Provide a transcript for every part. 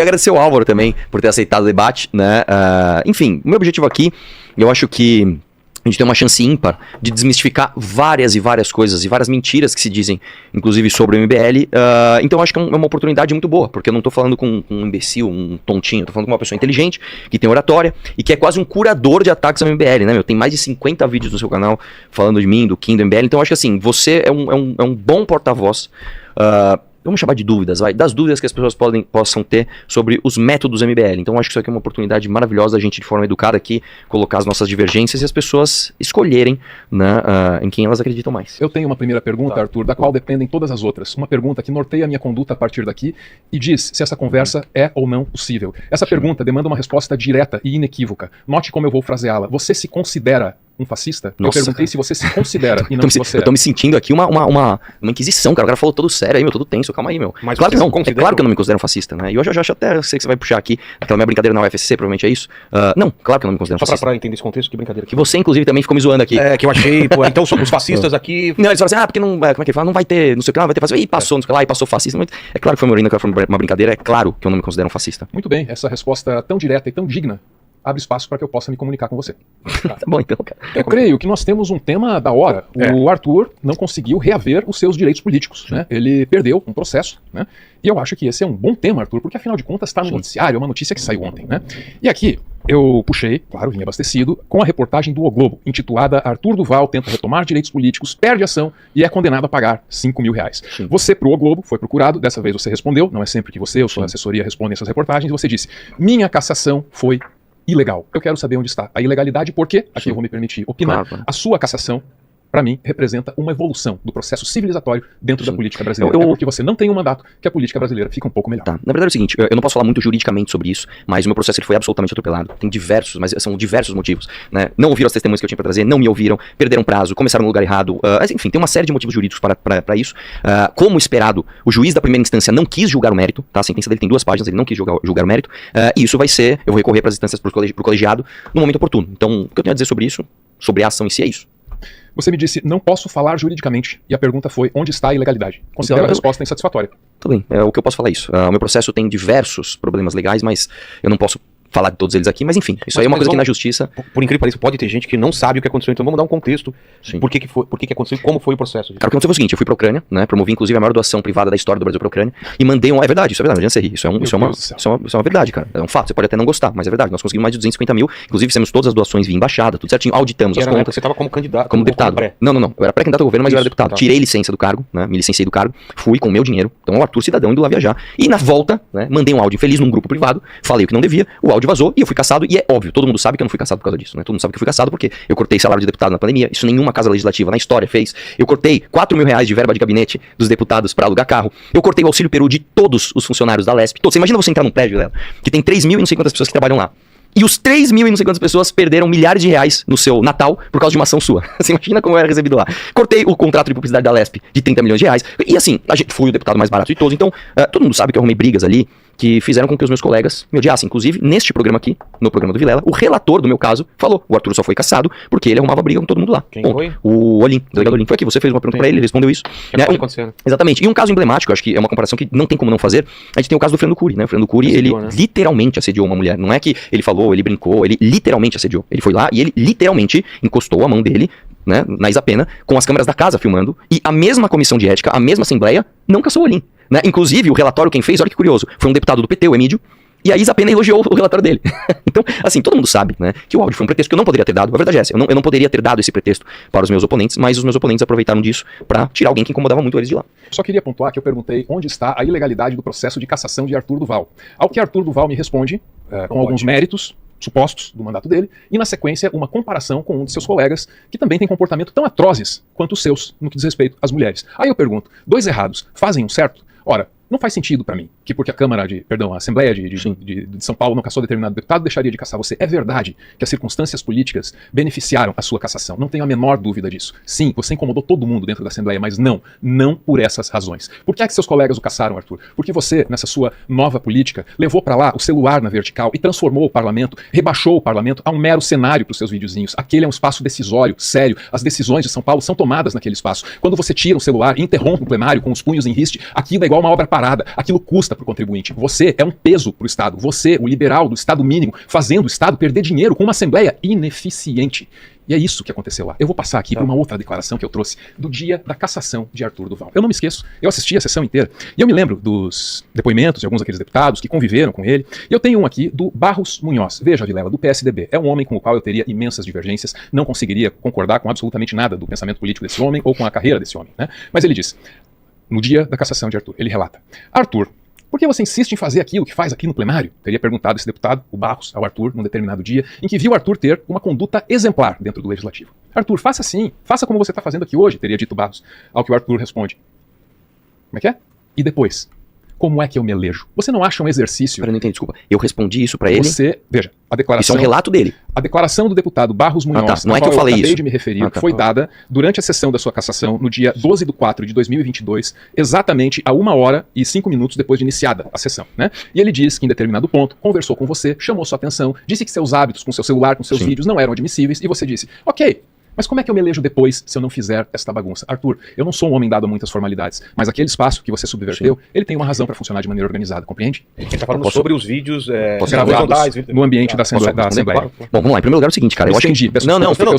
E agradecer ao Álvaro também por ter aceitado o debate, né? Enfim, o meu objetivo aqui, eu acho que a gente tem uma chance ímpar de desmistificar várias e várias coisas e várias mentiras que se dizem, inclusive sobre o MBL. Então eu acho que é uma oportunidade muito boa, porque eu não tô falando com um imbecil, um tontinho, eu tô falando com uma pessoa inteligente, que tem oratória e que é quase um curador de ataques ao MBL, né, meu? Tem mais de 50 vídeos no seu canal falando de mim, do Kim, do MBL. Então eu acho que assim, você é um bom porta-voz. Vamos chamar de dúvidas, das dúvidas que as pessoas possam ter sobre os métodos MBL. Então acho que isso aqui é uma oportunidade maravilhosa da gente, de forma educada aqui, colocar as nossas divergências e as pessoas escolherem, né, em quem elas acreditam mais. Eu tenho uma primeira pergunta, Arthur, da qual dependem todas as outras. Uma pergunta que norteia a minha conduta a partir daqui e diz se essa conversa é ou não possível. Essa pergunta demanda uma resposta direta e inequívoca. Note como eu vou fraseá-la. Você se considera um fascista? Nossa, eu perguntei se você se considera e não se você Eu tô me sentindo aqui uma inquisição, cara. O cara falou todo sério aí, meu, todo tenso. Calma aí, meu. Mas claro que não, considera... é claro que eu não me considero um fascista, né? E hoje eu já até sei que você vai puxar aqui aquela minha brincadeira na UFC, provavelmente é isso. Não, claro que eu não me considero um Só fascista. pra entender esse contexto, que brincadeira. Que você, inclusive, também ficou me zoando aqui. É, que eu achei, pô, então os fascistas aqui... Não, eles falam assim, porque não... Como é que ele fala? Não vai ter, não sei o que lá, vai ter fascista. E passou, não sei o que lá, e passou fascista. Mas é claro que foi uma brincadeira, é claro que eu não me considero um fascista. Muito bem, essa resposta tão direta e tão digna abre espaço para que eu possa me comunicar com você. Tá bom, então, cara. Eu creio que nós temos um tema da hora. O Arthur não conseguiu reaver os seus direitos políticos, né? Ele perdeu um processo, né? E eu acho que esse é um bom tema, Arthur, porque afinal de contas está no noticiário, é uma notícia que saiu ontem, né? E aqui eu puxei, claro, vim abastecido, com a reportagem do O Globo, intitulada Arthur Duval tenta retomar direitos políticos, perde ação e é condenado a pagar R$5.000. Você, pro O Globo, foi procurado, dessa vez você respondeu, não é sempre que você ou sua assessoria respondem essas reportagens, e você disse, minha cassação foi ilegal. Eu quero saber onde está a ilegalidade, porque, aqui eu vou me permitir opinar, Claro. a sua cassação, para mim, representa uma evolução do processo civilizatório dentro da política brasileira. É porque você não tem um mandato que a política brasileira fica um pouco melhor. Tá. Na verdade é o seguinte, eu não posso falar muito juridicamente sobre isso, mas o meu processo ele foi absolutamente atropelado. Tem diversos, mas são diversos motivos, né? Não ouviram as testemunhas que eu tinha pra trazer, não me ouviram, perderam prazo, começaram no lugar errado, mas enfim, tem uma série de motivos jurídicos para isso. Como esperado, o juiz da primeira instância não quis julgar o mérito, tá? A sentença dele tem 2 páginas, ele não quis julgar o mérito, e isso vai ser, eu vou recorrer para as instâncias pro colegiado no momento oportuno. Então, o que eu tenho a dizer sobre isso, sobre a ação em si, é isso. Você me disse, não posso falar juridicamente, e a pergunta foi, onde está a ilegalidade? Considero a resposta insatisfatória. Tudo bem, o que eu posso falar é isso. O meu processo tem diversos problemas legais, mas eu não posso falar de todos eles aqui, mas enfim, isso aí é uma coisa que na justiça... Por incrível que pareça, pode ter gente que não sabe o que aconteceu, então vamos dar um contexto. Sim. Por que aconteceu e como foi o processo. Cara, o que aconteceu foi o seguinte, eu fui pra Ucrânia, né, promovi inclusive a maior doação privada da história do Brasil pra Ucrânia, e mandei é verdade, isso é verdade, não adianta você rir, isso é uma verdade, cara, é um fato, você pode até não gostar, mas é verdade, nós conseguimos mais de 250 mil, inclusive fizemos todas as doações via embaixada, tudo certinho, auditamos as contas. Você estava como candidato. Como deputado. Não, eu era pré-candidato ao governo, mas eu era deputado. Tá. Tirei licença do cargo, né, me licenciei do cargo, fui com o meu dinheiro, então o Arthur cidadão indo lá viajar, e na volta, né, mandei um áudio infeliz num grupo privado, falei o que não devia, o áudio vazou, e eu fui cassado. E é óbvio, todo mundo sabe que eu não fui cassado por causa disso, né? Todo mundo sabe que eu fui cassado porque eu cortei salário de deputado na pandemia, isso nenhuma casa legislativa na história fez. Eu cortei R$4.000 de verba de gabinete dos deputados pra alugar carro. Eu cortei o auxílio Peru de todos os funcionários da Lesp. Todos. Você imagina você entrar num prédio, Léo, que tem 3.000 e não sei quantas pessoas que trabalham lá. E os 3.000 e não sei quantas pessoas perderam milhares de reais no seu Natal por causa de uma ação sua. Você imagina como eu era recebido lá. Cortei o contrato de publicidade da Lesp de 30 milhões de reais. E assim, a gente fui o deputado mais barato de todos. Então, todo mundo sabe que eu arrumei brigas ali que fizeram com que os meus colegas me odiassem. Inclusive, neste programa aqui, no programa do Vilela, o relator do meu caso falou, o Arthur só foi caçado porque ele arrumava briga com todo mundo lá. Quem foi? O Olim, o delegado Olim. Foi aqui, você fez uma pergunta pra ele respondeu isso. Que pode acontecer, né? Exatamente. E um caso emblemático, acho que é uma comparação que não tem como não fazer, a gente tem o caso do Fernando Cury, né? O Fernando Cury, Assediou, ele né? literalmente assediou uma mulher. Não é que ele falou, ele brincou, ele literalmente assediou. Ele foi lá e ele literalmente encostou a mão dele, né, na Isapena, com as câmeras da casa filmando, e a mesma comissão de ética, a mesma assembleia, não caçou o Olim, né? Inclusive, o relatório quem fez, olha que curioso, foi um deputado do PT, o Emídio, e a Isapena elogiou o relatório dele. Então, assim, todo mundo sabe, né, que o áudio foi um pretexto que eu não poderia ter dado. A verdade é essa, eu não poderia ter dado esse pretexto para os meus oponentes, mas os meus oponentes aproveitaram disso para tirar alguém que incomodava muito eles de lá. Só queria pontuar que eu perguntei onde está a ilegalidade do processo de cassação de Arthur Duval. Ao que Arthur Duval me responde, com alguns méritos supostos do mandato dele, e na sequência uma comparação com um de seus colegas que também tem comportamento tão atrozes quanto os seus no que diz respeito às mulheres. Aí eu pergunto, 2 errados fazem um certo? Ora, não faz sentido pra mim que porque a Assembleia de São Paulo não cassou determinado deputado, deixaria de caçar você. É verdade que as circunstâncias políticas beneficiaram a sua cassação. Não tenho a menor dúvida disso. Sim, você incomodou todo mundo dentro da Assembleia, mas não por essas razões. Por que é que seus colegas o caçaram, Arthur? Porque você, nessa sua nova política, levou pra lá o celular na vertical e transformou o parlamento, rebaixou o parlamento a um mero cenário pros seus videozinhos. Aquele é um espaço decisório, sério. As decisões de São Paulo são tomadas naquele espaço. Quando você tira o celular e interrompe o plenário com os punhos em riste, aquilo é igual uma obra parada parada, aquilo custa para o contribuinte. Você é um peso para o Estado. Você, o liberal do Estado mínimo, fazendo o Estado perder dinheiro com uma Assembleia ineficiente. E é isso que aconteceu lá. Eu vou passar aqui para uma outra declaração que eu trouxe do dia da cassação de Arthur Duval. Eu não me esqueço, eu assisti a sessão inteira e eu me lembro dos depoimentos de alguns daqueles deputados que conviveram com ele. E eu tenho um aqui do Barros Munhoz. Veja, Vilela, do PSDB. É um homem com o qual eu teria imensas divergências, não conseguiria concordar com absolutamente nada do pensamento político desse homem ou com a carreira desse homem, né? Mas ele diz, no dia da cassação de Arthur, ele relata: Arthur, por que você insiste em fazer aquilo que faz aqui no plenário? Teria perguntado esse deputado, o Barros, ao Arthur, num determinado dia, em que viu Arthur ter uma conduta exemplar dentro do Legislativo. Arthur, faça assim, faça como você está fazendo aqui hoje, teria dito Barros. Ao que o Arthur responde: como é que é? E depois? Como é que eu me elejo? Você não acha um exercício? Pera, não entendi, desculpa. Eu respondi isso pra ele. Veja, a declaração... Isso é um relato dele. A declaração do deputado Barros Munhoz, não é que eu falei acabei isso. de me referir, foi dada durante a sessão da sua cassação, no dia 12/4 de 2022, exatamente a 1h05 depois de iniciada a sessão, né? E ele diz que em determinado ponto, conversou com você, chamou sua atenção, disse que seus hábitos com seu celular, com seus vídeos não eram admissíveis, e você disse, ok, mas como é que eu me elejo depois se eu não fizer esta bagunça? Arthur, eu não sou um homem dado a muitas formalidades, mas aquele espaço que você subverteu, ele tem uma razão para funcionar de maneira organizada, compreende? A gente tá falando sobre os vídeos gravados no ambiente da Assembleia. Bom, vamos lá. Em primeiro lugar é o seguinte, cara. Eu acho que... Não,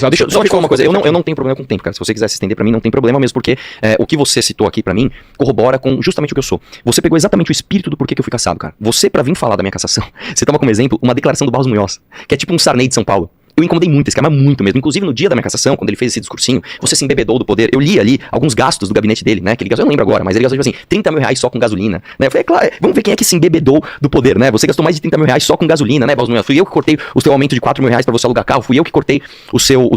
deixa eu só te falar uma coisa. Eu não tenho problema com o tempo, cara. Se você quiser se estender pra mim, não tem problema mesmo, porque o que você citou aqui pra mim corrobora com justamente o que eu sou. Você pegou exatamente o espírito do porquê que eu fui cassado, cara. Você, pra vir falar da minha cassação, você toma como exemplo uma declaração do Barros Munhoz, que é tipo um Sarney de São Paulo. Eu incomodei muito esse cara, mas muito mesmo. Inclusive, no dia da minha cassação, quando ele fez esse discursinho, você se embebedou do poder. Eu li ali alguns gastos do gabinete dele, né? Que ele gastou, eu não lembro agora, mas ele gastou, tipo assim, 30 mil reais só com gasolina, né? Eu falei, claro, vamos ver quem é que se embebedou do poder, né? Você gastou mais de 30 mil reais só com gasolina, né, Barros Munhoz? Fui eu que cortei o seu aumento de 4 mil reais pra você alugar carro, fui eu que cortei o seu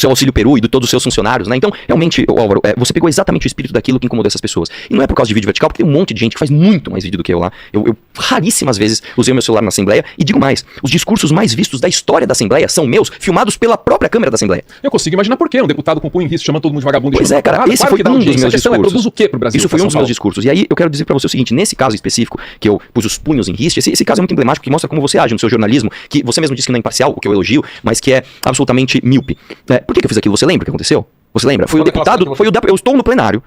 auxílio peru e de todos os seus funcionários, né? Então, realmente, Álvaro, você pegou exatamente o espírito daquilo que incomodou essas pessoas. E não é por causa de vídeo vertical, porque tem um monte de gente que faz muito mais vídeo do que eu lá. Eu raríssimas vezes usei o meu celular na Assembleia, e digo mais, os discursos mais vistos da história da Assembleia são meus, filmados pela própria Câmara da Assembleia. Eu consigo imaginar por quê. Um deputado com punho em risco chamando todo mundo de vagabundo. Pois é, cara, esse foi um dos meus discursos. Produz o quê pro Brasil? Isso foi um dos meus discursos. E aí eu quero dizer pra você o seguinte, nesse caso específico, que eu pus os punhos em risco, esse caso é muito emblemático, que mostra como você age no seu jornalismo, que você mesmo disse que não é imparcial, o que eu elogio, mas que é absolutamente míope. Por que eu fiz aquilo? Você lembra o que aconteceu? Você lembra? Foi o deputado, eu estou no plenário,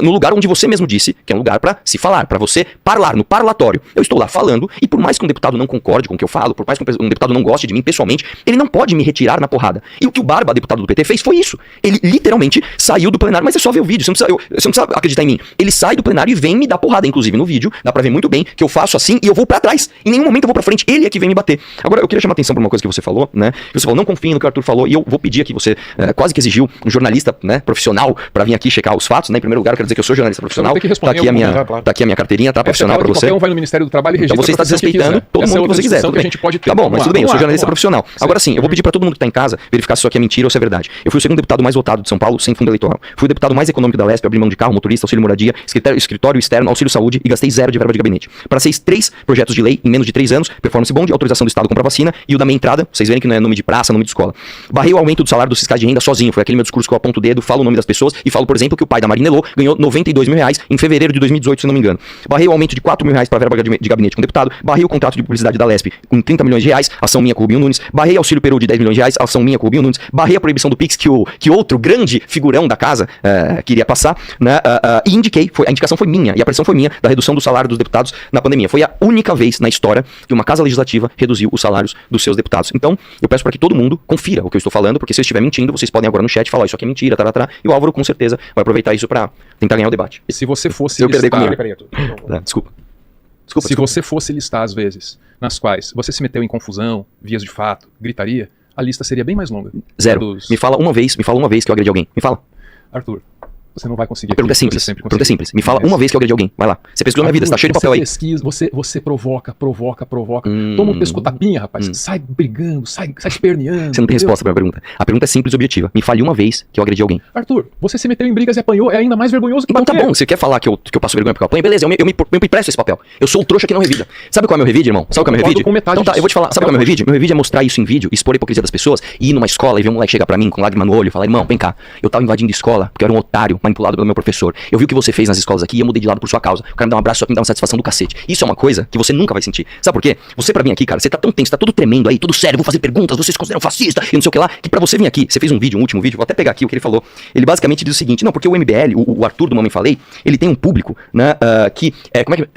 no lugar onde você mesmo disse, que é um lugar pra se falar, pra você parlar, no parlatório. Eu estou lá falando, e por mais que um deputado não concorde com o que eu falo, por mais que um deputado não goste de mim pessoalmente, ele não pode me retirar na porrada. E o que o Barba, deputado do PT, fez foi isso. Ele literalmente saiu do plenário, mas é só ver o vídeo, você não precisa acreditar em mim. Ele sai do plenário e vem me dar porrada, inclusive no vídeo, dá pra ver muito bem que eu faço assim e eu vou pra trás. Em nenhum momento eu vou pra frente, ele é que vem me bater. Agora, eu queria chamar a atenção pra uma coisa que você falou, né? Você falou, não confie no que o Arthur falou, e eu vou pedir aqui, você quase que exigiu um jornalista, né, profissional, pra vir aqui checar os fatos, né? Em primeiro lugar, eu quero dizer que eu sou jornalista profissional. Tá aqui a minha carteirinha, tá? Profissional pra você. Qualquer um vai no Ministério do Trabalho e registra. Então você está desrespeitando todo mundo que você quiser. Que a gente pode ter. Tá bom, mas tudo bem, eu sou jornalista profissional. Agora sim, eu vou pedir pra todo mundo que tá em casa verificar se isso aqui é mentira ou se é verdade. Eu fui o segundo deputado mais votado de São Paulo, sem fundo eleitoral. Fui o deputado mais econômico da Lesp, abri mão de carro, motorista, auxílio moradia, escritório externo, auxílio saúde e gastei 0 de verba de gabinete. Passei 3 projetos de lei em menos de 3 anos, performance bond, autorização do Estado comprar vacina e o da minha entrada, vocês verem que não é nome de praça, nome de escola. Barrei o aumento do salário dos fiscais de renda sozinho, foi aquele meu discurso que eu aponto o dedo, falo o nome das pessoas e falo, por exemplo, que o pai da Marinello ganhou 92 mil reais em fevereiro de 2018, se não me engano. Barrei o aumento de 4 mil reais para verba de gabinete com deputado, barrei o contrato de publicidade da Lesp com 30 milhões de reais, ação minha com o Rubinho Nunes, barrei auxílio peru de 10 milhões de reais, ação minha com o Rubinho Nunes, barrei a proibição do Pix que outro grande figurão da casa queria passar, né, e indiquei, a indicação foi minha, e a pressão foi minha, da redução do salário dos deputados na pandemia. Foi a única vez na história que uma casa legislativa reduziu os salários dos seus deputados. Então, eu peço para que todo mundo confira o que eu estou falando, porque se eu estiver mentindo, vocês podem agora no chat falar, isso aqui é mentira, e o Álvaro com certeza vai aproveitar isso para tentar ganhar o debate. E se você fosse Desculpa. Se você fosse listar as vezes nas quais você se meteu em confusão, vias de fato, gritaria, a lista seria bem mais longa. 0. Me fala uma vez que eu agredi alguém. Me fala. Arthur, você não vai conseguir. A pergunta é simples. Me fala uma vez que eu agredi alguém. Vai lá. Você pesquisou minha vida, você tá cheio de papel aí. Você provoca. Toma um pescotapinha, rapaz. Sai brigando, sai esperneando. Você não tem resposta pra minha pergunta. A pergunta é simples e objetiva. Me fale uma vez que eu agredi alguém. Arthur, você se meteu em brigas e apanhou, é ainda mais vergonhoso que então tá bom, você quer falar que eu passo vergonha porque eu apanho? Beleza, eu me presto esse papel. Eu sou o trouxa que não revida. Sabe qual é meu revide, irmão? Sabe qual é meu revide? Então tá, eu vou te falar. Sabe qual é meu revide? Meu revide é mostrar isso em vídeo, expor a hipocrisia das pessoas e ir numa escola e ver um moleque chegar pra mim com lágrima no olho e falar, irmão, vem cá, eu tava invadindo escola porque eu era um otário manipulado pelo meu professor. Eu vi o que você fez nas escolas aqui e eu mudei de lado por sua causa. O cara me dá um abraço, só que me dá uma satisfação do cacete. Isso é uma coisa que você nunca vai sentir. Sabe por quê? Você pra vir aqui, cara, você tá tão tenso, tá todo tremendo aí, todo sério, vou fazer perguntas, vocês se consideram fascista e não sei o que lá, que pra você vir aqui, você fez um vídeo, um último vídeo, vou até pegar aqui o que ele falou. Ele basicamente diz o seguinte, não, porque o MBL, o Arthur do Mamãe Falei, ele tem um público, né, que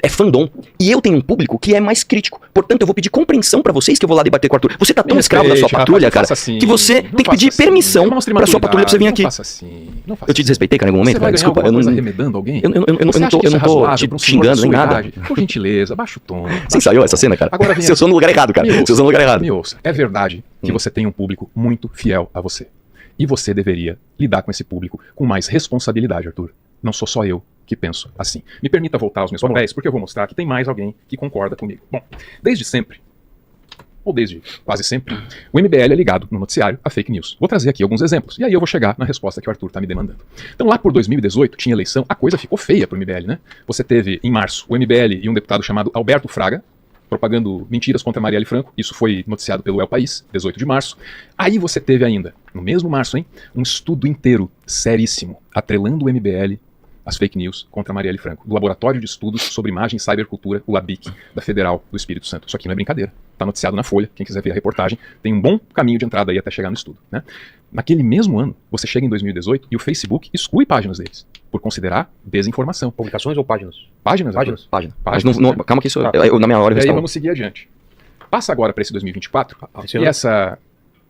é fandom, e eu tenho um público que é mais crítico. Portanto, eu vou pedir compreensão pra vocês que eu vou lá debater com o Arthur. Você tá tão escravo da sua patrulha, cara, que você tem que pedir permissão pra sua patrulha pra você vir aqui. Não faça assim. Eu te desrespeitei, cara, em algum momento, cara, desculpa. Eu não arremedando alguém? Eu não tô te xingando nem nada. Por gentileza, baixa o tom. Você ensaiou essa cena, cara? Agora Você usou no lugar errado, cara. Você usou no lugar errado. Me ouça. É verdade que você tem um público muito fiel a você. E você deveria lidar com esse público com mais responsabilidade, Arthur. Não sou só eu que penso assim. Me permita voltar aos meus papéis, porque eu vou mostrar que tem mais alguém que concorda comigo. Bom, desde sempre, ou desde quase sempre, o MBL é ligado no noticiário a fake news. Vou trazer aqui alguns exemplos, e aí eu vou chegar na resposta que o Arthur está me demandando. Então lá por 2018, tinha eleição, a coisa ficou feia pro MBL, né? Você teve, em março, o MBL e um deputado chamado Alberto Fraga, propagando mentiras contra Marielle Franco. Isso foi noticiado pelo El País, 18 de março. Aí você teve ainda, no mesmo março, um estudo inteiro, seríssimo, atrelando o MBL às fake news contra Marielle Franco, do Laboratório de Estudos sobre Imagem e Cybercultura, o LABIC, da Federal do Espírito Santo. Isso aqui não é brincadeira. Está noticiado na Folha, quem quiser ver a reportagem, tem um bom caminho de entrada aí até chegar no estudo, né? Naquele mesmo ano, você chega em 2018 e o Facebook exclui páginas deles, por considerar desinformação. Publicações ou páginas? Páginas. Página. Páginas, Mas calma que isso, na minha hora eu E aí respondo. vamos seguir adiante. Passa agora para esse 2024 Esse e ano. essa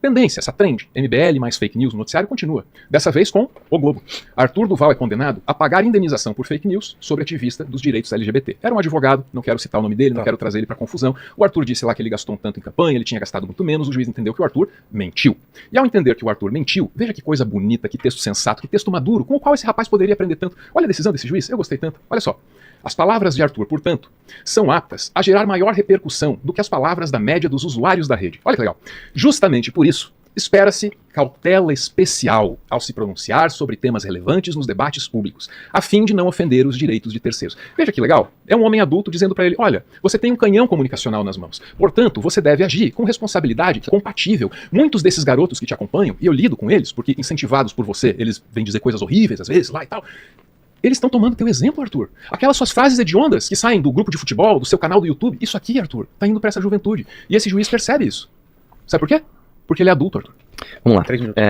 tendência, essa trend, MBL mais fake news no noticiário continua. Dessa vez com o Globo. Arthur Duval é condenado a pagar indenização por fake news sobre ativista dos direitos LGBT. Era um advogado, não quero citar o nome dele, não quero trazer ele para confusão. O Arthur disse lá que ele gastou um tanto em campanha, ele tinha gastado muito menos, o juiz entendeu que o Arthur mentiu. E ao entender que o Arthur mentiu, veja que coisa bonita, que texto sensato, que texto maduro, com o qual esse rapaz poderia aprender tanto. Olha a decisão desse juiz, eu gostei tanto. Olha só. As palavras de Arthur, portanto, são aptas a gerar maior repercussão do que as palavras da média dos usuários da rede. Olha que legal. Justamente por isso, espera-se cautela especial ao se pronunciar sobre temas relevantes nos debates públicos, a fim de não ofender os direitos de terceiros. Veja que legal. É um homem adulto dizendo para ele, olha, você tem um canhão comunicacional nas mãos. Portanto, você deve agir com responsabilidade compatível. Muitos desses garotos que te acompanham, e eu lido com eles, porque incentivados por você, eles vêm dizer coisas horríveis às vezes lá e tal. Eles estão tomando teu exemplo, Arthur. Aquelas suas frases hediondas que saem do grupo de futebol, do seu canal do YouTube, isso aqui, Arthur, tá indo para essa juventude. E esse juiz percebe isso. Sabe por quê? Porque ele é adulto, Arthur. Vamos lá. 3 minutos.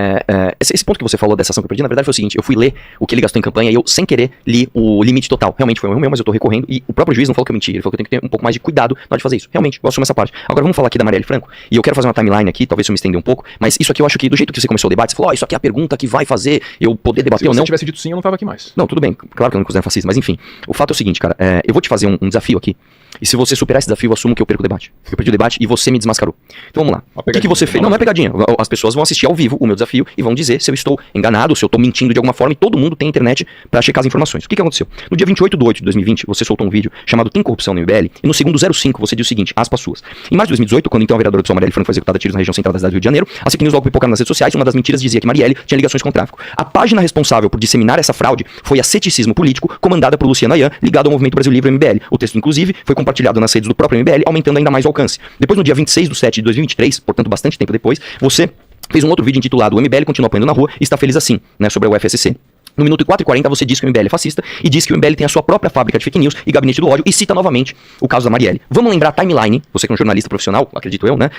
Esse ponto que você falou dessa ação que eu perdi, na verdade foi o seguinte, eu fui ler o que ele gastou em campanha e eu, sem querer, li o limite total. Realmente foi um erro meu, mas eu tô recorrendo e o próprio juiz não falou que eu menti, ele falou que eu tenho que ter um pouco mais de cuidado na hora de fazer isso. Realmente, eu assumo essa parte. Agora vamos falar aqui da Marielle Franco, e eu quero fazer uma timeline aqui, talvez eu me estender um pouco, mas isso aqui eu acho que, do jeito que você começou o debate, você falou, isso aqui é a pergunta que vai fazer eu poder debater Se ou você não. tivesse dito sim, eu não tava aqui mais. Não, tudo bem, claro que eu não me considero fascista, mas enfim, o fato é o seguinte, cara, eu vou te fazer um desafio aqui, e se você superar esse desafio, eu assumo que eu perco o debate. Eu perdi o debate e você me desmascarou. Então vamos lá. O que você fez? Não é pegadinha. As pessoas vão assistir ao vivo o meu desafio e vão dizer se eu estou enganado, se eu estou mentindo de alguma forma, e todo mundo tem internet pra checar as informações. O que aconteceu? No dia 28/8 de 2020, você soltou um vídeo chamado Tem Corrupção no MBL, e no segundo 05 você disse o seguinte, aspas suas. Em março de 2018, quando então a vereadora do Sol, Marielle Franco, foi executada a tiros na região central da cidade do Rio de Janeiro, a fake news logo pipocaram nas redes sociais, uma das mentiras dizia que Marielle tinha ligações com o tráfico. A página responsável por disseminar essa fraude foi a Ceticismo Político, comandada por Luciano Ayan, ligado ao Movimento Brasil Livre MBL. O texto, inclusive, foi compartilhado nas redes do próprio MBL, aumentando ainda mais o alcance. Depois, no dia 26/7 de 2023, portanto bastante tempo depois, você fez um outro vídeo intitulado O MBL continua apanhando na rua e está feliz assim, né, sobre a UFSC. No minuto 4:40 você diz que o MBL é fascista e diz que o MBL tem a sua própria fábrica de fake news e gabinete do ódio e cita novamente o caso da Marielle. Vamos lembrar a timeline, você que é um jornalista profissional, acredito eu, né?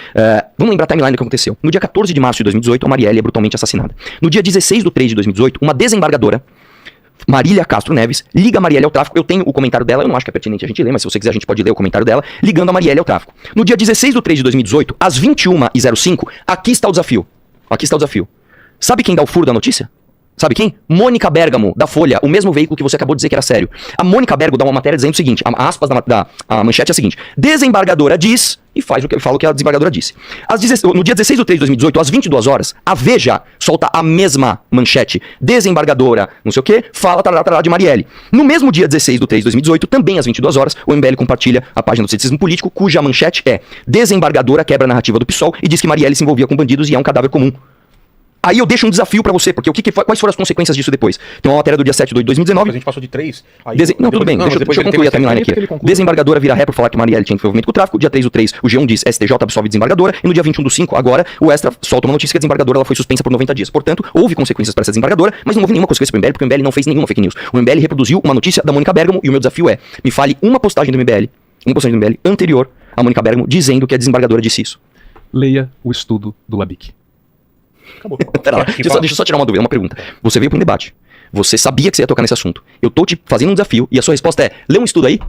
Vamos lembrar a timeline do que aconteceu. No dia 14 de março de 2018, a Marielle é brutalmente assassinada. No dia 16/3 de 2018, uma desembargadora, Marília Castro Neves, liga a Marielle ao tráfico. Eu tenho o comentário dela, eu não acho que é pertinente a gente ler, mas se você quiser a gente pode ler o comentário dela, ligando a Marielle ao tráfico. No dia 16/3 de 2018, às 21h05, aqui está o desafio. Aqui está o desafio. Sabe quem dá o furo da notícia? Sabe quem? Mônica Bergamo, da Folha, o mesmo veículo que você acabou de dizer que era sério. A Mônica Bergamo dá uma matéria dizendo o seguinte, a aspas a manchete é a seguinte, desembargadora diz, e fala o que a desembargadora disse. No dia 16/3 de 2018, às 22 horas, a Veja solta a mesma manchete, desembargadora, não sei o que, fala tarará de Marielle. No mesmo dia 16/3 de 2018, também às 22 horas, o MBL compartilha a página do Ceticismo Político, cuja manchete é, desembargadora quebra a narrativa do PSOL e diz que Marielle se envolvia com bandidos e é um cadáver comum. Aí eu deixo um desafio pra você, porque quais foram as consequências disso depois? Tem uma matéria do dia 7 de 2019. A gente passou de 3. Não, tudo bem, deixa eu concluir a timeline aqui. Desembargadora vira ré por falar que Marielle tinha envolvimento com o tráfico. Dia 3/3, o G1 diz STJ absolve desembargadora. E no dia 21/5, agora, o Extra solta uma notícia que a desembargadora ela foi suspensa por 90 dias. Portanto, houve consequências para essa desembargadora, mas não houve nenhuma consequência para o MBL, porque o MBL não fez nenhuma fake news. O MBL reproduziu uma notícia da Mônica Bergamo e o meu desafio é: me fale uma postagem do MBL anterior a Mônica Bergamo dizendo que a desembargadora disse isso. Leia o estudo do Labic. Acabou. Pera lá, deixa eu só tirar uma dúvida, uma pergunta. Você veio para um debate. Você sabia que você ia tocar nesse assunto. Eu tô te fazendo um desafio e a sua resposta é: lê um estudo aí.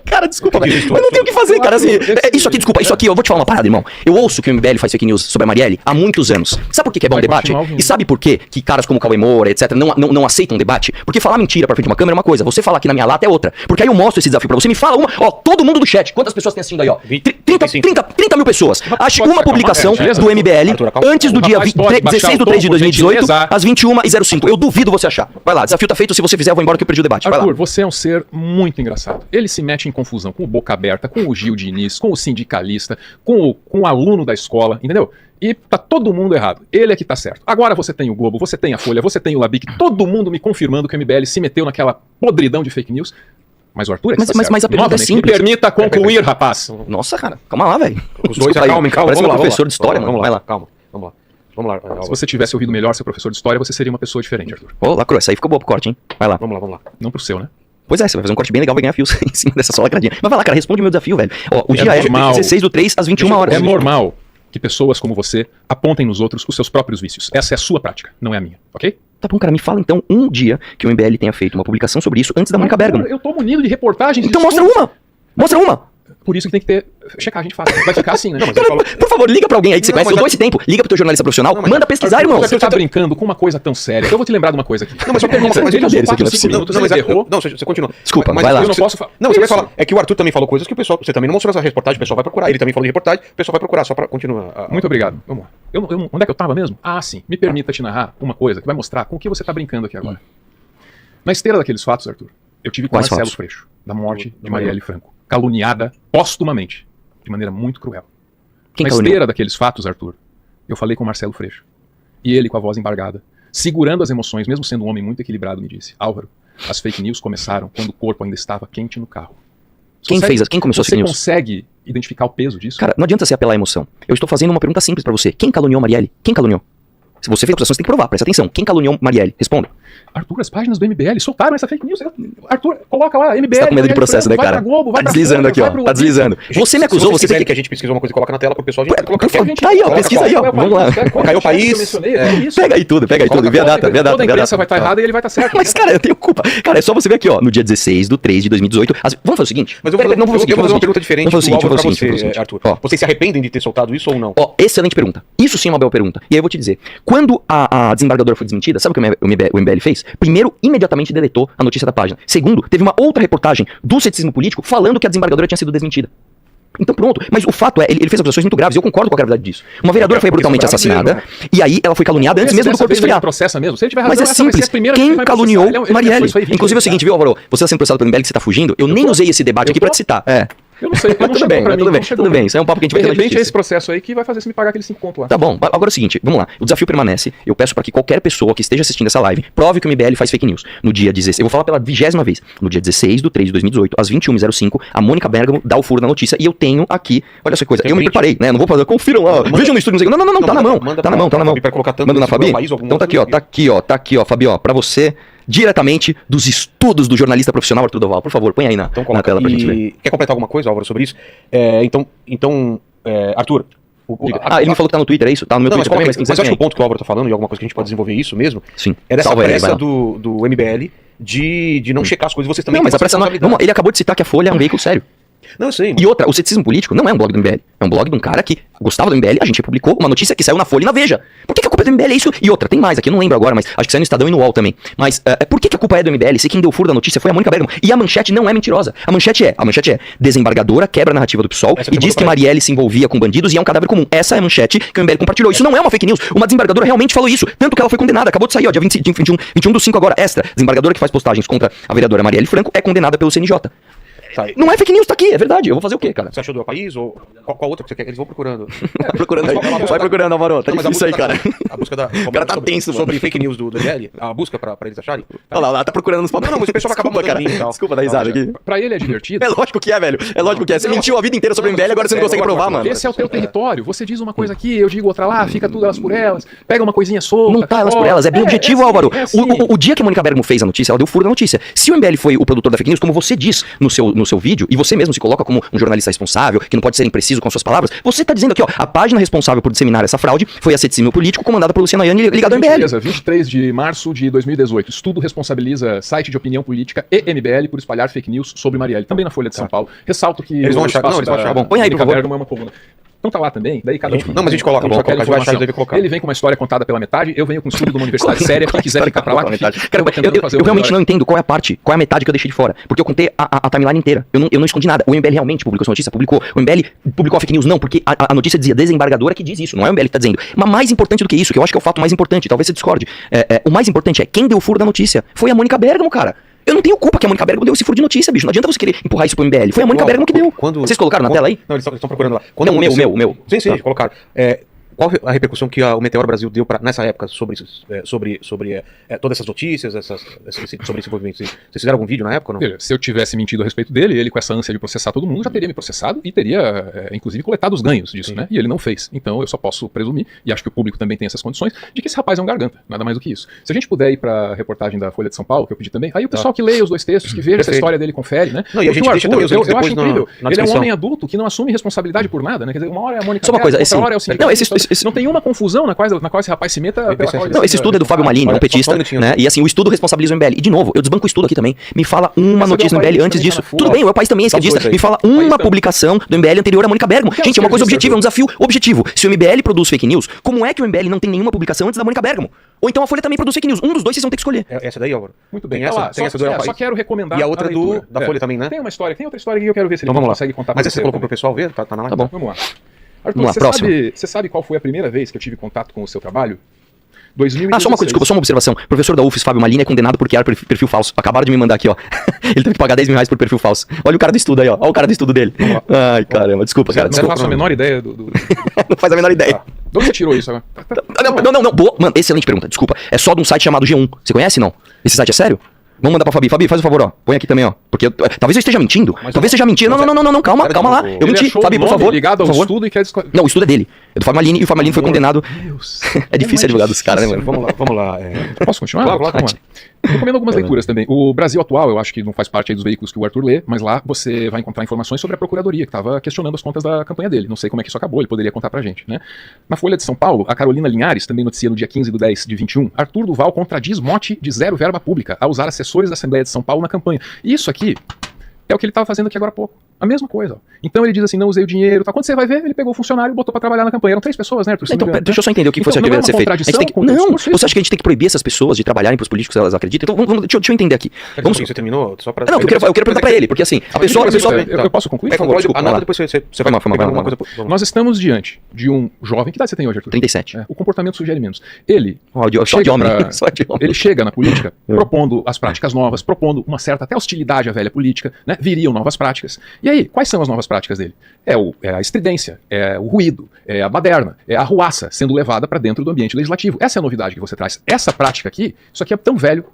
Cara, desculpa, velho. Mas não tem o que fazer, cara. Assim, isso aqui, desculpa, isso aqui, eu vou te falar uma parada, irmão. Eu ouço que o MBL faz fake news sobre a Marielle há muitos anos. Sabe por que é bom debate? E sabe por quê que caras como Cauê Moura, etc., não aceitam debate? Porque falar mentira pra frente de uma câmera é uma coisa, você falar aqui na minha lata é outra. Porque aí eu mostro esse desafio pra você, me fala uma. Ó, todo mundo do chat, quantas pessoas tem assistindo aí, ó? 30 mil pessoas. Ache uma publicação do MBL antes do dia 16/3 de 2018, às 21h05. Eu duvido você achar. Vai lá, desafio tá feito, se você fizer, eu vou embora que eu perdi o debate. Arthur, você é um ser muito engraçado. Ele se mete em confusão com o Boca Aberta, com o Gil Diniz, com o sindicalista, com o aluno da escola, entendeu? E tá todo mundo errado. Ele é que tá certo. Agora você tem o Globo, você tem a Folha, você tem o Labic, todo mundo me confirmando que o MBL se meteu naquela podridão de fake news. Mas o Arthur é que tá certo. Mas a pergunta é simples. Me permita concluir, rapaz. Nossa, cara, calma lá, velho. Os dois, calma. Parece um professor de história, mano. Vai lá. Calma, vamos lá. Se você tivesse ouvido melhor seu professor de história, você seria uma pessoa diferente, Arthur. Ô, lacrou, essa aí ficou boa pro corte, hein? Vai lá. Vamos lá. Não pro seu, né? Pois é, você vai fazer um corte bem legal, vai ganhar fios em cima dessa só lacradinha. Mas vai lá, cara, responde o meu desafio, velho. Ó, o dia é 16/3 às 21 horas. É normal que pessoas como você apontem nos outros os seus próprios vícios. Essa é a sua prática, não é a minha, ok? Tá bom, cara, me fala então um dia que o MBL tenha feito uma publicação sobre isso antes da Mônica Bergamo. Eu tô munido de reportagens. Então mostra uma! Mostra uma! Por isso que tem que ter checagem de fato. Vai ficar assim, né? Por favor, liga pra alguém aí que você conhece. Eu dou esse tempo. Liga pro teu jornalista profissional. Manda pesquisar, irmão. Você tá brincando com uma coisa tão séria. Eu vou te lembrar de uma coisa aqui. Não, mas eu pergunto, você continua. Desculpa, vai lá. Eu não posso falar. Não, você vai falar. É que o Arthur também falou coisas que o pessoal. Você também não mostrou essa reportagem, o pessoal vai procurar. Ele também falou de reportagem, o pessoal vai procurar, só pra continuar. Muito obrigado. Vamos lá. Onde é que eu tava mesmo? Ah, sim. Me permita te narrar uma coisa que vai mostrar com o que você tá brincando aqui agora. Na esteira daqueles fatos, Arthur, eu tive com Marcelo Freixo, da morte de Marielle Franco, caluniada póstumamente, de maneira muito cruel. Na esteira daqueles fatos, Arthur, eu falei com Marcelo Freixo. E ele, com a voz embargada, segurando as emoções, mesmo sendo um homem muito equilibrado, me disse: Álvaro, as fake news começaram quando o corpo ainda estava quente no carro. Quem começou as fake news? Você consegue identificar o peso disso? Cara, não adianta você apelar à emoção. Eu estou fazendo uma pergunta simples pra você. Quem caluniou Marielle? Quem caluniou? Se você fez a acusação, você tem que provar. Presta atenção. Quem caluniou Marielle? Responda. Arthur, as páginas do MBL soltaram essa fake news. Arthur, coloca lá, MBL. Você tá com medo de processo, né, cara? Vai pra Globo, vai tá deslizando aqui, ó. Tá deslizando. Você me acusou, você tem que a gente pesquisa uma coisa e coloca na tela pro pessoal. Tá aí, ó. Pesquisa aí, ó. Vamos lá. Caiu o país. Pega aí tudo. Vê a data. Toda a imprensa vai estar errada e ele vai estar certo. Mas, cara, eu tenho culpa. Cara, é só você ver aqui, ó. No dia 16/3 de 2018. Vamos fazer o seguinte. Mas eu vou fazer uma pergunta diferente. Vamos fazer o seguinte, Arthur. Vocês se arrependem de ter soltado isso ou não? Ó, excelente pergunta. Isso sim é uma bela pergunta. E aí eu vou te dizer. Quando a desembargadora foi desmentida, sabe o que o MBL fez? Primeiro, imediatamente deletou a notícia da página. Segundo, teve uma outra reportagem do ceticismo político falando que a desembargadora tinha sido desmentida. Então pronto, mas o fato é, ele fez acusações muito graves, e eu concordo com a gravidade disso. Uma vereadora foi brutalmente assassinada, e aí ela foi caluniada antes mesmo do corpo esfriar. Mas é simples, quem caluniou Marielle? Inclusive é o seguinte, viu, Álvaro? Você está sendo processado pelo MBL que você está fugindo, eu nem usei esse debate aqui pra te citar. Eu não sei, tudo bem, isso é um papo que a gente vai ter. De repente é esse processo aí que vai fazer você me pagar aqueles 5 contos lá. Tá bom, agora é o seguinte, vamos lá, o desafio permanece, eu peço pra que qualquer pessoa que esteja assistindo essa live prove que o MBL faz fake news. No dia 16, eu vou falar pela 20ª vez, no dia 16/3 de 2018, às 21h05, a Mônica Bergamo dá o furo na notícia e eu tenho aqui, olha essa coisa, eu me preparei, né, não vou fazer, confiram lá, vejam no estúdio, não, tá na mão, tá na mão. Manda na Fabi? Então tá aqui, ó, Fabi, ó, pra você, diretamente dos estudos do jornalista profissional Arthur Doval. Por favor, põe aí na tela pra gente ver. Quer completar alguma coisa, Álvaro, sobre isso? Arthur... ele me falou que tá no Twitter, é isso? Tá no meu Twitter também, mas acho que o ponto que o Álvaro tá falando, e alguma coisa que a gente pode desenvolver isso mesmo, sim, é dessa pressa do MBL de não checar as coisas, vocês também... Não, mas a pressa não, ele acabou de citar que a Folha é um veículo sério. Não, eu sei. E outra, o ceticismo político não é um blog do MBL. É um blog de um cara que gostava do MBL, a gente publicou uma notícia que saiu na Folha e na Veja. Por que a culpa é do MBL é isso? E outra, tem mais aqui, eu não lembro agora, mas acho que saiu no Estadão e no UOL também. Mas por que a culpa é do MBL? Se quem deu furo da notícia foi a Mônica Bergamo. E a manchete não é mentirosa. A manchete é, desembargadora quebra a narrativa do PSOL e diz que Marielle se envolvia com bandidos e é um cadáver comum. Essa é a manchete que o MBL compartilhou. Isso não é uma fake news. Uma desembargadora realmente falou isso. Tanto que ela foi condenada. Acabou de sair, ó, dia 21/5 agora, extra. Desembargadora que faz postagens contra a vereadora Marielle Franco é condenada pelo CNJ. Não é fake news, tá aqui, é verdade. Eu vou fazer o quê, cara? Você achou do país? Ou qual outra que você quer? Eles vão procurando. Procurando aí. Vai procurando, Alvaro. Tá Não, mas a difícil aí, busca cara. A busca da. O cara tá tenso, mano. Sobre fake news do MBL, a busca pra eles acharem. Olha lá, tá procurando nos papéis. Não, mas o pessoal vai acabar Desculpa, cara. mudando o link e tal. Desculpa dar risada aqui. Pra ele é divertido. É lógico que é, velho. É lógico que é. Você mentiu a vida inteira sobre o MBL, agora você não consegue provar, mano. Esse é o teu território. Você diz uma coisa aqui, eu digo outra lá, fica tudo elas por elas, pega uma coisinha solta. Não tá elas por elas, é bem objetivo, Álvaro. O dia que a Mônica Bergamo fez a notícia, ela deu furo da notícia. Se o MBL foi o produtor da fake news, como você diz no seu vídeo, e você mesmo se coloca como um jornalista responsável, que não pode ser impreciso com suas palavras, você tá dizendo aqui, ó, a página responsável por disseminar essa fraude foi a Ceticismo Político, comandada por Luciano Ayani, ligado ao MBL. Beleza, 23 de março de 2018. Estudo responsabiliza site de opinião política e MBL por espalhar fake news sobre Marielle. Também na Folha de São Paulo. Ressalto que Eles vão achar. Não, eles vão achar. Bom, põe aí, por favor. É uma coluna. Então tá lá também, daí cada Não, mas a gente coloca, só quer a gente vai achar, deve colocar. Ele vem com uma história contada pela metade, eu venho com um estudo de uma universidade séria, quem quiser ficar pra lá, que fique. Cara, eu realmente não entendo qual é a parte, qual é a metade que eu deixei de fora. Porque eu contei a timeline inteira. Eu não escondi nada. O MBL realmente publicou essa notícia? Publicou. O MBL publicou a fake news? Não, porque a notícia dizia desembargadora que diz isso. Não é o MBL que tá dizendo. Mas mais importante do que isso, que eu acho que é o fato mais importante, talvez você discorde. O mais importante é quem deu o furo da notícia. Foi a Mônica Bergamo, cara. Eu não tenho culpa que a Mônica Bergamo deu esse furo de notícia, bicho. Não adianta você querer empurrar isso pro MBL. Foi a Mônica Bergamo que deu. Vocês colocaram na tela aí? Não, eles estão procurando lá. Não, o meu. Sim, colocaram. Qual a repercussão que o Meteoro Brasil deu nessa época sobre todas essas notícias, sobre esse envolvimento? Vocês fizeram algum vídeo na época ou não? Se eu tivesse mentido a respeito dele, ele com essa ânsia de processar todo mundo, já teria me processado e teria, inclusive, coletado os ganhos disso, né? E ele não fez. Então eu só posso presumir, e acho que o público também tem essas condições, de que esse rapaz é um garganta, nada mais do que isso. Se a gente puder ir pra reportagem da Folha de São Paulo, que eu pedi também, aí o pessoal que leia os dois textos, que veja essa história dele, confere, né? Não, e a gente deixa também os links eu acho depois incrível. na Ele é um descrição. homem adulto que não assume responsabilidade por nada, né? Quer dizer, uma hora é a Mônica Só uma coisa, outra hora é o sindicato. Não, não tem uma confusão na qual esse rapaz se meta pela qual ele Não, esse estudo é do Fábio Malini, um petista, né? E assim, o estudo responsabiliza o MBL. E de novo, eu desbanco o estudo aqui também. Me fala uma notícia do MBL antes disso. Tudo bem, o País também é esquerdista. Me fala uma publicação do MBL anterior a Mônica Bergamo. Gente, é uma coisa objetiva, é um desafio objetivo. Se o MBL produz fake news, como é que o MBL não tem nenhuma publicação antes da Mônica Bergamo? Ou então a Folha também produz fake news. Um dos dois vocês vão ter que escolher. Essa daí, Álvaro? Muito bem. Tem essa do El País. Só quero recomendar. E a outra da Folha também, né? Tem outra história que eu quero ver se ele consegue contar. Mas essa você colocou pro pessoal ver? Tá na live? Tá bom. Vamos lá. Arthur, você sabe qual foi a primeira vez que eu tive contato com o seu trabalho? 2016. Só uma coisa, desculpa, só uma observação. O professor da UFES, Fábio Malini, é condenado por criar perfil falso. Acabaram de me mandar aqui, ó. Ele teve que pagar 10 mil reais por perfil falso. Olha o cara do estudo aí, ó. Olha o cara do estudo dele. Ai, caramba, desculpa, cara. Não faço a menor ideia do... Não faz a menor ideia. De onde você tirou isso agora? Não. Boa. Mano, excelente pergunta, desculpa. É só de um site chamado G1. Você conhece, não? Esse site é sério? Vamos mandar pra Fabi. Fabi, faz o favor, ó. Põe aqui também, ó. Porque talvez eu esteja mentindo. Talvez seja mentira. Não, calma lá. Eu menti. Fabi, por favor. Ligado ao estudo e quer Não, o estudo é dele. É do Fábio Malini e o Fábio Malini foi condenado. É difícil advogar dos caras, né, mano? Vamos lá. Posso continuar? Claro. Eu recomendo algumas leituras também. O Brasil Atual, eu acho que não faz parte aí dos veículos que o Arthur lê, mas lá você vai encontrar informações sobre a Procuradoria, que estava questionando as contas da campanha dele. Não sei como é que isso acabou, ele poderia contar pra gente, né? Na Folha de São Paulo, a Carolina Linhares também noticia no dia 15/10/21, Arthur Duval contradiz mote de zero verba pública a usar assessores da Assembleia de São Paulo na campanha. E isso aqui é o que ele estava fazendo aqui agora há pouco. A mesma coisa. Ó. Então ele diz assim, não usei o dinheiro. Tá. Quando você vai ver, ele pegou o funcionário e botou pra trabalhar na campanha. Eram 3 pessoas, né, Arthur? Então, deixa eu só entender o que você queria ser feito. Não, você acha que a gente tem que proibir essas pessoas de trabalharem pros políticos que elas acreditam? Então, deixa eu entender aqui. Você terminou? Só pra... Não, eu quero perguntar pra ele, porque assim, a pessoa... Eu posso concluir? Por favor, anota depois você vai uma coisa. Nós estamos diante de um jovem... Que idade você tem hoje, Arthur? 37. O comportamento sugere menos. Ele chega na política propondo as práticas novas, propondo uma certa até hostilidade à velha política, né? Viriam novas práticas. E aí, quais são as novas práticas dele? É a estridência, é o ruído, é a baderna, é a arruaça sendo levada para dentro do ambiente legislativo. Essa é a novidade que você traz. Essa prática aqui, isso aqui é tão velho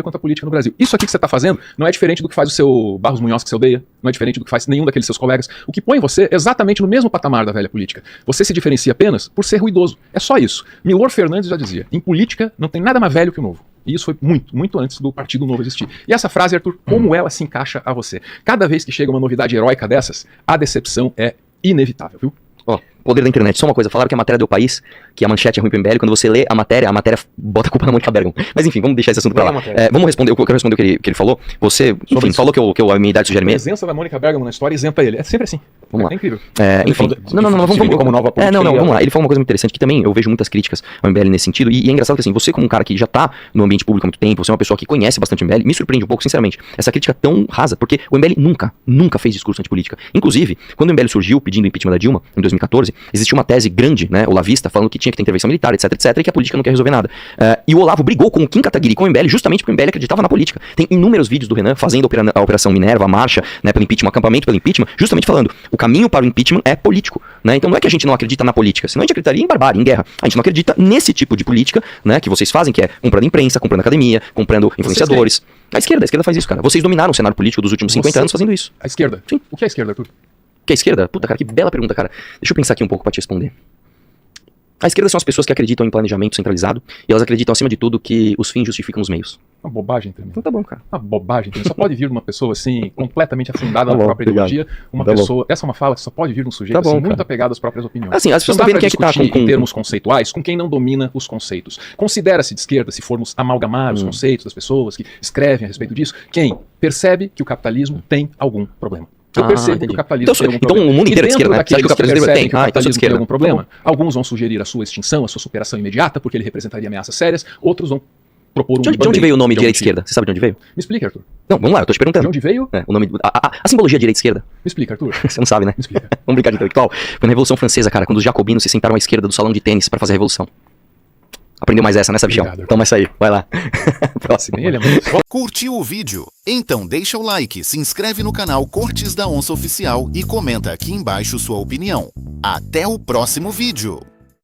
quanto a política no Brasil. Isso aqui que você está fazendo não é diferente do que faz o seu Barros Munhoz, que você odeia, não é diferente do que faz nenhum daqueles seus colegas. O que põe você exatamente no mesmo patamar da velha política. Você se diferencia apenas por ser ruidoso. É só isso. Milor Fernandes já dizia, em política não tem nada mais velho que o novo. E isso foi muito antes do Partido Novo existir. E essa frase, Arthur, como ela se encaixa a você? Cada vez que chega uma novidade heróica dessas, a decepção é inevitável, viu? Ó, poder da internet. Só uma coisa, falaram que a matéria do País, que a manchete é ruim pro MBL, quando você lê a matéria bota a culpa na Mônica Bergamo. Mas enfim, vamos deixar esse assunto pra lá. Vamos responder, eu quero responder o que ele falou. Você, enfim, falou que a minha idade sugere mesmo. A presença da Mônica Bergamo na história isenta ele. É sempre assim. Vamos lá. É incrível. Enfim. Vamos como nova política. Vamos lá. Ele falou uma coisa muito interessante, que também eu vejo muitas críticas ao MBL nesse sentido, e é engraçado que assim, você como um cara que já tá no ambiente público há muito tempo, você é uma pessoa que conhece bastante o MBL, me surpreende um pouco, sinceramente, essa crítica tão rasa, porque o MBL nunca fez discurso antipolítica. Inclusive, quando o MBL surgiu pedindo o impeachment da Dilma, em 2014, existia uma tese grande, né, olavista, falando que tinha que ter intervenção militar, etc, etc, e que a política não quer resolver nada. E o Olavo brigou com o Kim Kataguiri e com o MBL justamente porque o MBL acreditava na política. Tem inúmeros vídeos do Renan fazendo a Operação Minerva, a marcha, né, pelo impeachment, o acampamento pelo impeachment, justamente falando, o caminho para o impeachment é político, né? Então não é que a gente não acredita na política, senão a gente acreditaria em barbárie, em guerra. A gente não acredita nesse tipo de política, né, que vocês fazem, que é comprando imprensa, comprando academia, comprando influenciadores. A esquerda faz isso, cara. Vocês dominaram o cenário político dos últimos 50 anos fazendo isso. A esquerda? Sim. O que é a esquerda, Arthur? Que é a esquerda? Puta, cara, que bela pergunta, cara. Deixa eu pensar aqui um pouco pra te responder. A esquerda são as pessoas que acreditam em planejamento centralizado e elas acreditam, acima de tudo, que os fins justificam os meios. Uma bobagem também. Então tá bom, cara. Uma bobagem também. Só pode vir de uma pessoa assim, completamente afundada Tá na bom, própria obrigado. ideologia. Uma Tá pessoa. Essa é uma fala que só pode vir de um sujeito Tá bom, assim, muito cara. apegado às próprias opiniões. Assim, as pessoas Não estão dá vendo quem é que tá discutir com... em termos conceituais com quem não domina os conceitos. Considera-se de esquerda, se formos amalgamar os conceitos das pessoas que escrevem a respeito disso, quem percebe que o capitalismo tem algum problema. Eu percebo entendi. que o capitalismo tem algum Então problema. o mundo inteiro é de esquerda, né? Você acha que o capitalismo percebem tem? que o Ah, então eu sou capitalismo de tem esquerda. algum problema, alguns vão sugerir a sua extinção, a sua superação imediata, porque ele representaria ameaças sérias, outros vão propor um De onde band-aid veio o nome de direita e algum esquerda? Você sabe de onde veio? tipo. Me explica, Arthur. Não, vamos lá, eu tô te De perguntando. onde veio? É, o nome, a simbologia direita e esquerda, Me explica, Arthur. você não sabe, né? Me explica. Vamos brincar de intelectual? Foi na Revolução Francesa, cara, quando os jacobinos se sentaram à esquerda do salão de tênis pra fazer a revolução. Aprendeu mais essa, né, Sabichão? Obrigado. Toma essa aí, vai lá. Próximo. Nem ele é muito. Curtiu o vídeo? Então deixa o like, se inscreve no canal Cortes da Onça Oficial e comenta aqui embaixo sua opinião. Até o próximo vídeo!